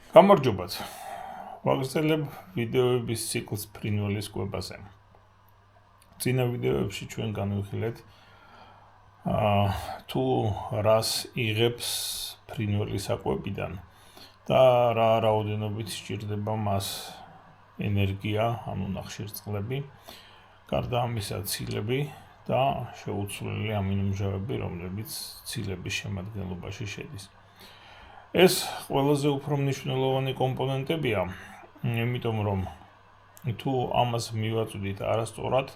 გამარჯობათ. ვაგრძელებ ვიდეოების ციკლს ფრინველის კვებაზე. წინა ვიდეოებში ჩვენ განვიხილეთ თუ რას იღებს ფრინველის საკვებიდან და რა რაოდენობით სჭირდება მას ენერგია, ანუ ნახშირწყლები, გარდა ამისა ცილები და შეუცვლელი ამინომჟავები, რომლებიც ცილების შემადგენლობაში შედის. ეს ყველაზე უფრო მნიშვნელოვანი კომპონენტებია, იმიტომ რომ თუ ამას მივაწვდით არასწორად,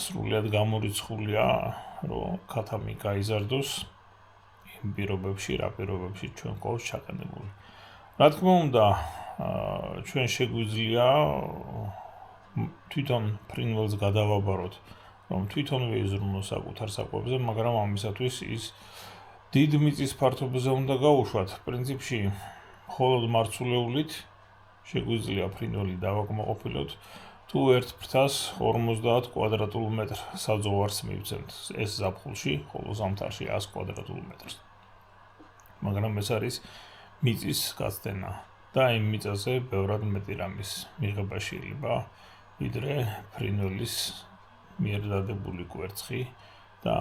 სრულიად გამორიცხულია, რომ ქათამი გაიზარდოს იმ პირობებში, რა პირობებში ჩვენ ყავს ჩაყენებული. რა თქმა უნდა, ჩვენ შეგვიძლია თვითონ ფრინველს გადავაბაროთ, რომ თვითონ ვეიზრუნოს საკუთარ საკვებზე, მაგრამ ამისათვის ის დიდ მიწის ფართობზე უნდა გაუშვათ. პრინციპში, მხოლოდ მარცვლეულით შეგვიძლია ფრინველი დავაკმაყოფილოთ, თუ ერთ ფრთას 50 კვადრატულ მეტრ საძოვარს მივცემთ. ეს ზაფხულში, ხოლო ზამთარში 100 კვადრატულ მეტრს. მაგრამ ეს არის მიწის გაცდენა და იმ მიწაზე ბევრად მეტი რამის მიღება შეიძლება, ვიდრე ფრინველის მიერ დადებული კვერცხი და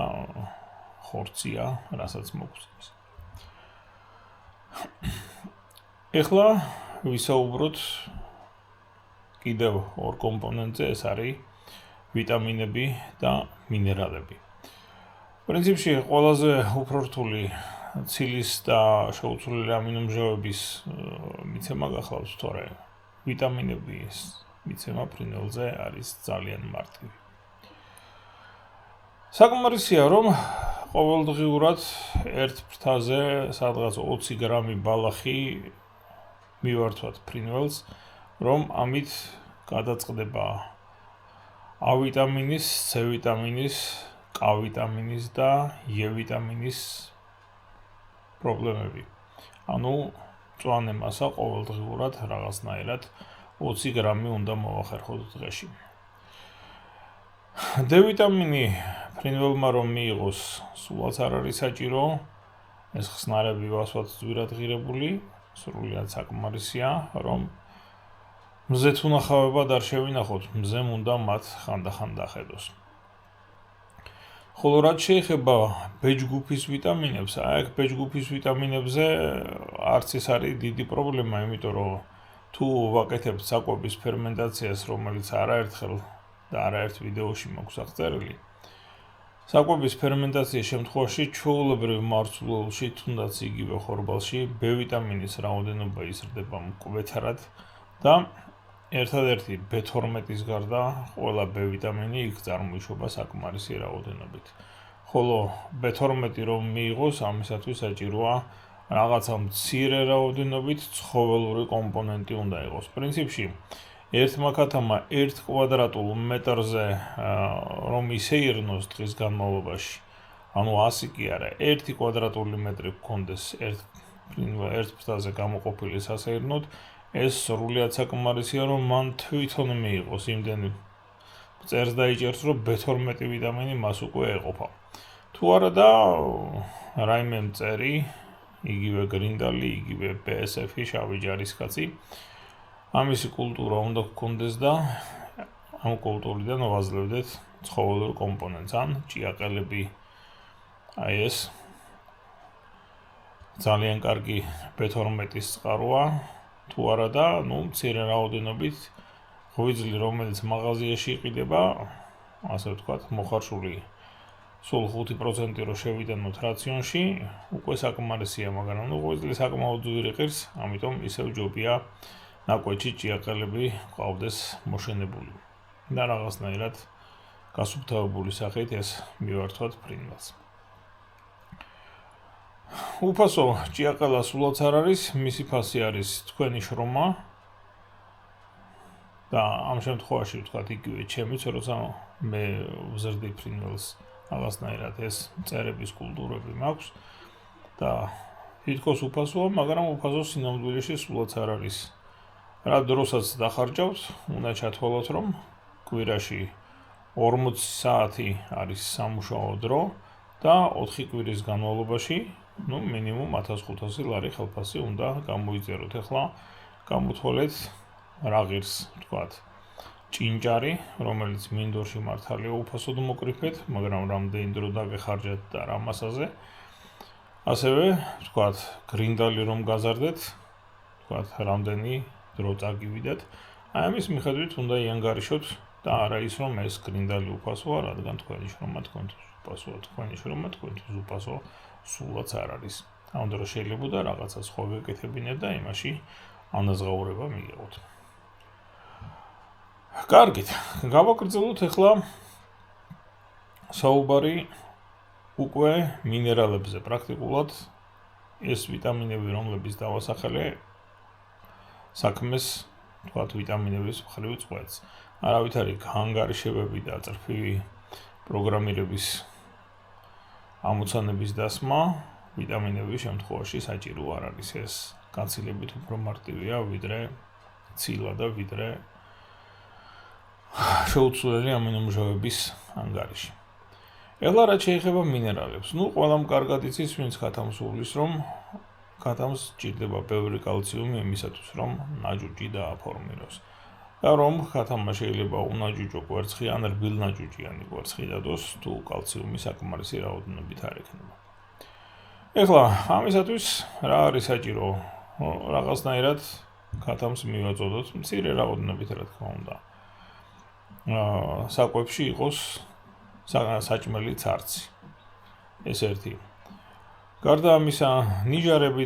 ხორცია, რასაც მოგწევს. ეხლა ვისაუბროთ კიდევ ორ კომპონენტზე, ეს არის ვიტამინები და მინერალები. პრინციპში ყველაზე უფრო რთული ცილის და შეუცვლელი ამინომჟავების მიცემა გახლავს, თორე ვიტამინების მიცემა ფრინველზე არის ძალიან მარტივი. საკმარისია, რომ ყოველდღიურად ერთ ფრთაზე სადღაც 20 გრამი ბალახი მივართვათ ფრინველს, რომ ამით გადაწყდება A ვიტამინის, C ვიტამინის, K ვიტამინის და E ვიტამინის პრობლემები. ანუ მწვანე მასა ყოველდღიურად რაღაცნაირად 20 გრამი უნდა მოვახერხოთ დღეში. D ვიტამინი ფრინველმა რომ მიიღოს, სულაც არ არის საჭირო, ეს ხსნარები ვასვათ ძვირად ღირებული, სრულიად საკმარისია, რომ მზე თუ ნახავებად არ შევინახოთ, მზემ უნდა მათ ხანდახან დახედოს. ხოლო რაც შეეხება B ჯგუფის ვიტამინებს, აქ B ჯგუფის ვიტამინებზე არც ეს არის დიდი პრობლემა, იმიტომ რომ თუ ვაკეთებთ საკვების ფერმენტაციას, რომელიც არაერთხელ და არაერთ ვიდეოში მაქვს აღწერილი, საკვების ფერმენტაციის შემთხვევაში ჩვეულებრივ მარცვლეულში, თუნდაც იგივე ხორბალში, B ვიტამინის რაოდენობა იზრდება მკვეთრად და ერთადერთი B12-ის გარდა ყველა B ვიტამინი იქ წარმოიშობა საკმარისი რაოდენობით. ხოლო B12 რომ მიიღოს, ამისათვის საჭიროა რაღაცა მცირე რაოდენობით ცხოველური კომპონენტი უნდა იყოს. პრინციპში, ერთმა ქათამა 1 კვადრატულ მეტრზე რომ ისეირნოს დღის განმავლობაში, ანუ 100 კი არა, 1 კვადრატული მეტრი გქონდეს ერთ ფრთაზე გამოყოფილი სასეირნოდ, ეს სრულიად საკმარისია, რომ მან თვითონ მიიღოს იმდენი წერს დაიჭერს, რომ B12 ვიტამინი მას უკვე ეყოფა. თუ არა და რაიმე მწერი, იგივე გრინდალი, იგივე BSF-ი, შავი ჯარისკაცი, ამისი კულტურა უნდა გქონდეს და ამ კულტურიდან ვაძლევდეთ ცხოველურ კომპონენტს, ან ჭიაყელები, აი ეს ძალიან კარგი B12-ის წყაროა, თუ არა და, მცირე რაოდენობით ღვიძლი, რომელიც მაღაზიაში იყიდება, ასე ვთქვათ, მოხარშული სულ 5% რო შევიდანოთ რაციონში, უკვე საკმარისია, მაგრამ ღვიძლი საკმაოდ ძვირი ყირს, ამიტომ ისევ ჯობია ნაკვეთში ჭიაყელები ყავდეს მოშენებული და რაღაცნაირად გასუფთავებული სახით ეს მივართვათ ფრინველს. უფასო ჭიაყელა სულაც არ არის, მისი ფასი არის თქვენი შრომა და ამ შემთხვევაში ვთქვათ იგივე ჩემიც, როცა მე ვზრდი ფრინველს რაღაცნაირად ეს მწერების კულტურები მაქვს და თითქოს უფასოა, მაგრამ უფასო სინამდვილეში სულაც არ არის. რა დროსაც დახარჯავთ, უნდა ჩათვალოთ, რომ კვირაში 40 საათი არის სამუშაო დრო და 4 კვირის განმავლობაში ну მინიმუმ 1500 ლარი ხელფასი უნდა გამოიწეროთ. ახლა გამოთვალეთ რა ღირს, ვთქვათ, ჭინჭარი, რომელიც მინდორში მართალია უფასოდ მოკრიფეთ, მაგრამ რამდენი დრო დაგეხარჯათ და რა მასაზე. ასევე, ვთქვათ, გრინდალი რომ გაზარდეთ, ვთქვათ, რამდენი დრო წაგივიდეთ. აი ამის მიხედვით უნდა იანგარიშოთ და არა ის რომ ეს გრინდალი უფასოა, რადგან თქვენი შრომა თქვენთვის უფასოა, თქვენი შრომა თქვენთვის უფასო სულაც არ არის. ამ დროს შეიძლება რაღაცა სხვა გეკეთებინეთ და იმაში ანაზღაურება მიიღოთ. კარგით, გავაგრძელოთ ახლა საუბარი უკვე მინერალებზე. პრაქტიკულად ეს ვიტამინები, რომლებიც დავასახელე, საქმეს, თქვათ, ვიტამინების მხრივ წყვეტს. არავით არის განგარიშებები და წრფივი პროგრამირების ამოცანების დასმა, ვიტამინების შემთხვევაში საჭირო არ არის. ეს გაცილებით უფრო მარტივია, ვიდრე ცილა და ვიდრე შეუცვლელი ამინომჟავების ანგარიში. ეხლა რაც შეეხება მინერალებს, ყველამ კარგად იცის, ვინც ქათამს უვლის, რომ ქათამს სჭირდება ბევრი კალციუმი იმისათვის, რომ ნაჯუჯი დააფორმიროს. და რომ ქათამმა შეიძლება უნაჯუჯო კვერცხი ან რბილნაჯუჯიანი კვერცხი დადოს, თუ კალციუმი საკმარისი რაოდენობით არ ექნება. ეხლა ამისათვის რა არის საჭირო? რაღაცნაირად ქათამს მივაწოდოთ მცირე რაოდენობით, რა თქმა უნდა. საკვებში იყოს საჭმელი ცარცი. ეს ერთი. გარდა ამისა, ნიჟარები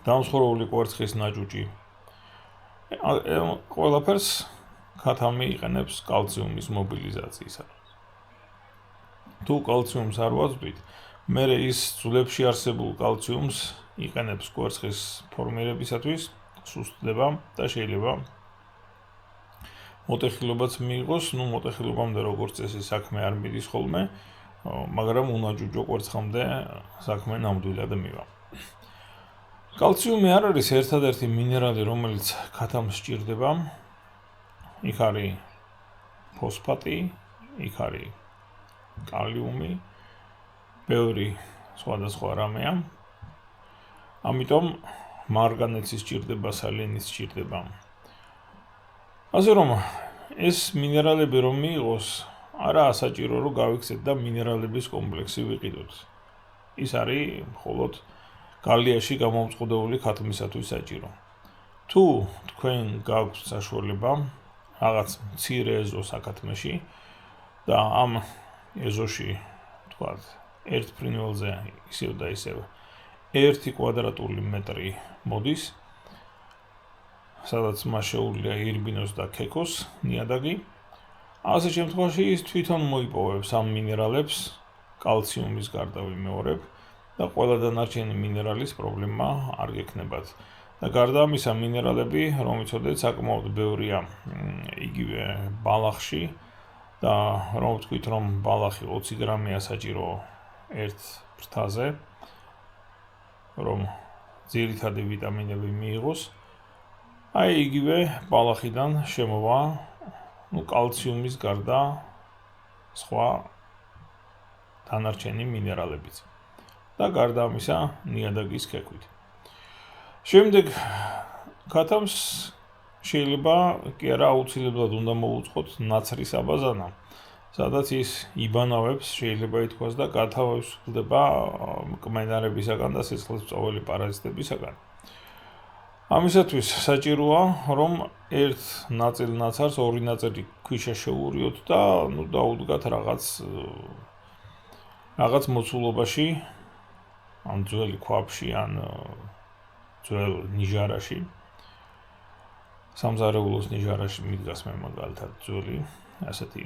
დამსხვრეული კვერცხის ნაჯუჯი. ყველაფერს ქათამი იყენებს კალციუმის მობილიზაციისათვის. თუ კალციუმს არ ვაწვდით, მერე ის ძვლებში არსებულ კალციუმს იყენებს კვერცხის ფორმირებისათვის, სუსტდება და შეიძლება მოტეხილობაც მიიღოს. მოტეხილობამდე როგორც წესი საქმე არ მიდის ხოლმე, მაგრამ უნაჯუჯო კვერცხამდე საქმე ნამდვილად მივა. კალციუმი არ არის ერთადერთი მინერალი, რომელიც ქათამს სჭირდება. იქ არის ფოსფატი, იქ არის კალიუმი, ბევრი სხვადასხვა რამეა. ამიტომ მარგანეცი სჭირდება, სელენი სჭირდება. ასე რომ ეს მინერალები რომ მიიღოს, არაა საჭირო რომ გავიქცეთ და მინერალების კომპლექსი ვიყიდოთ. ის არის მხოლოდ გალიაში გამომწყდეული ქათმისათვის საჭირო. თუ თქვენ გაქვთ საშუალება რაღაც მცირე ეზო საქათმეში და ამ ეზოში, თქვათ, ერთ ფრინველზე ისევ და ისევ 1 კვადრატული მეტრი მოდის, სადაც მას შეუძლია ირბინოს და ქეკოს ნიადაგი. ასე შემთხვევაში ის თვითონ მოიპოვებს ამ მინერალებს, კალციუმის გარდა ვიმეორებ, და ყველა დანარჩენი მინერალის პრობლემა არ გექნებათ. და გარდა ამისა, მინერალები, რომ იცოდეთ, საკმაოდ ბევრია იგივე ბალახში და რომ ვთქვით, რომ ბალახი 20 გრამია საჭირო ერთ ფრთაზე, რომ ძირითადი ვიტამინები მიიღოს. აი იგივე ბალახიდან შემოვა კალციუმის გარდა სხვა დანარჩენი მინერალებიც. და გარდა ამისა, ნიადაგის ქექვით. შემდეგ ქათამს შეიძლება კი არა აუცილებლად უნდა მოუწყოთ ნაცრის აბაზანა, სადაც ის იბანავებს, შეიძლება ითქვას და გათავისუფლდება მკმენარებისაგან და სისხლისმწოველი პარაზიტებისაგან. ამისათვის საჭიროა, რომ ერთ ნაწილ ნაცარს ორი ნაწილი ქვიშა შეურიოთ და დაუდგათ რაღაც მოცულობაში, ან ძველი ქვაბში, ან ძველ ნიჟარაში. სამზარეულოს ნიჟარაში მიდგას მე მაგალითად ძველი, ასეთი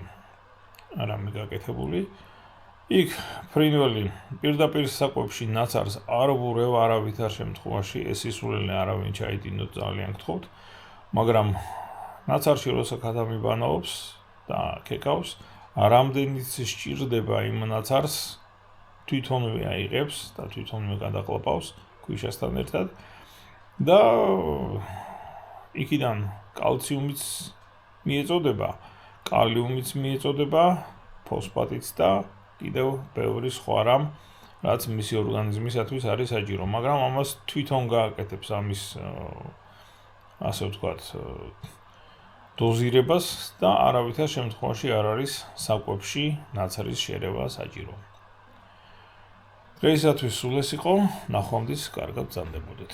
რამე გაკეთებული. იქ ფრინველი პირდაპირ საკვებში ნაცარს არ ვურევ არავითარ შემთხვევაში, ეს ისულელი არავინ ჩაიდინოთ, ძალიან გთხოვთ, მაგრამ ნაცარში როცა ქათამი ბანაობს და ქეკავს, რამდენიც სჭირდება იმ ნაცარს, თვითონვე აიღებს და თვითონვე გადაყლაპავს ქვიშასთან ერთად და იქიდან კალციუმიც მიეწოდება, კალიუმიც მიეწოდება, ფოსფატიც და კიდევ ბევრი სხვა რამ, რაც მისი ორგანიზმისათვის არის საჭირო, მაგრამ ამას თვითონ გააკეთებს ამის ასე ვთქვათ დოზირებას და არავითარ შემთხვევაში არ არის საკვებში ნაცრის შერევა საჭირო. დღეისათვის სულ ეს იყო, ნახვამდის კარგად ბრძანდებოდეთ.